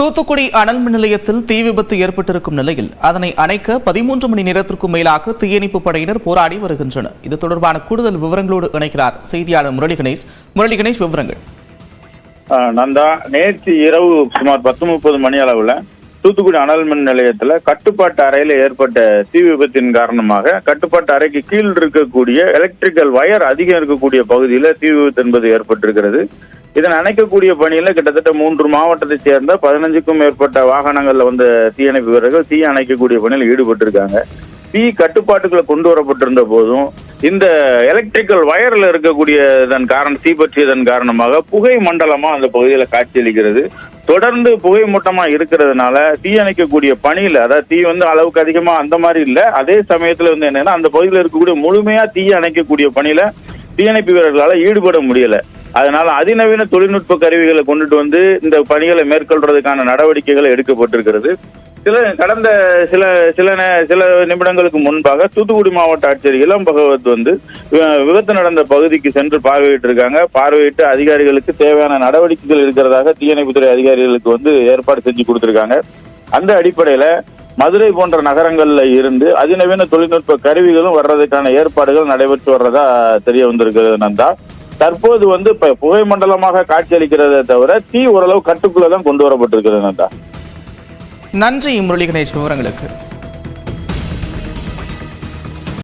தூத்துக்குடி அனல் மின் நிலையத்தில் தீ விபத்து ஏற்பட்டிருக்கும் நிலையில் அதனை அணைக்க 13 மணி நேரத்திற்கும் மேலாக தீயணைப்பு படையினர் போராடி வருகின்றனர். இது தொடர்பான கூடுதல் விவரங்களோடு இணைக்கிறார் செய்தியாளர் முரளி கணேஷ். முரளி கணேஷ், விவரங்கள். நந்தா, நேற்று இரவு சுமார் 10:30 மணி அளவுல தூத்துக்குடி அனல் மின் நிலையத்துல கட்டுப்பாட்டு அறையில ஏற்பட்ட தீ விபத்தின் காரணமாக கட்டுப்பாட்டு அறைக்கு கீழ் இருக்கக்கூடிய எலக்ட்ரிக்கல் வயர் அதிகம் இருக்கக்கூடிய பகுதியில தீ விபத்து என்பது ஏற்பட்டிருக்கிறது. இதனை அணைக்கக்கூடிய பணியில கிட்டத்தட்ட 3 மாவட்டத்தை சேர்ந்த 15க்கும் மேற்பட்ட வாகனங்கள்ல வந்த தீயணைப்பு வீரர்கள் தீ அணைக்கக்கூடிய பணியில் ஈடுபட்டிருக்காங்க. தீ கட்டுப்பாட்டுக்குள்ள கொண்டு வரப்பட்டிருந்த போதும் இந்த எலக்ட்ரிக்கல் வயர்ல இருக்கக்கூடிய தீ பற்றியதன் காரணமாக புகை மண்டலமா அந்த பகுதியில காட்சியளிக்கிறது. தொடர்ந்து புகை மூட்டமா இருக்கிறதுனால தீ அணைக்கக்கூடிய பணியில, அதாவது தீ அளவுக்கு அதிகமா அந்த மாதிரி இல்ல, அதே சமயத்துல என்னன்னா அந்த பகுதியில் இருக்கக்கூடிய முழுமையா தீ அணைக்கக்கூடிய பணியில தீயணைப்பு வீரர்களால ஈடுபட முடியல. அதனால அதிநவீன தொழில்நுட்ப கருவிகளை கொண்டுட்டு வந்து இந்த பணிகளை மேற்கொள்றதுக்கான நடவடிக்கைகள் எடுக்கப்பட்டிருக்கிறது. கடந்த சில நிமிடங்களுக்கு முன்பாக தூத்துக்குடி மாவட்ட ஆட்சியர் இளம் பகவத் விபத்து நடந்த பகுதிக்கு சென்று பார்வையிட்டு இருக்காங்க. பார்வையிட்டு அதிகாரிகளுக்கு தேவையான நடவடிக்கைகள் இருக்கிறதாக தீயணைப்புத்துறை அதிகாரிகளுக்கு ஏற்பாடு செஞ்சு கொடுத்திருக்காங்க. அந்த அடிப்படையில மதுரை போன்ற நகரங்கள்ல இருந்து அதிநவீன தொழில்நுட்ப கருவிகளும் வர்றதுக்கான ஏற்பாடுகள் நடைபெற்று வர்றதா தெரிய வந்திருக்கிறது. நந்தா, தற்போது புகை மண்டலமாக காட்சியளிக்கிறதை தவிர தீ ஓரளவு கட்டுக்குள்ளதான் கொண்டு வரப்பட்டிருக்கிறது. நந்தா, நன்றி முரளி கணேஷ், விவரங்களுக்கு.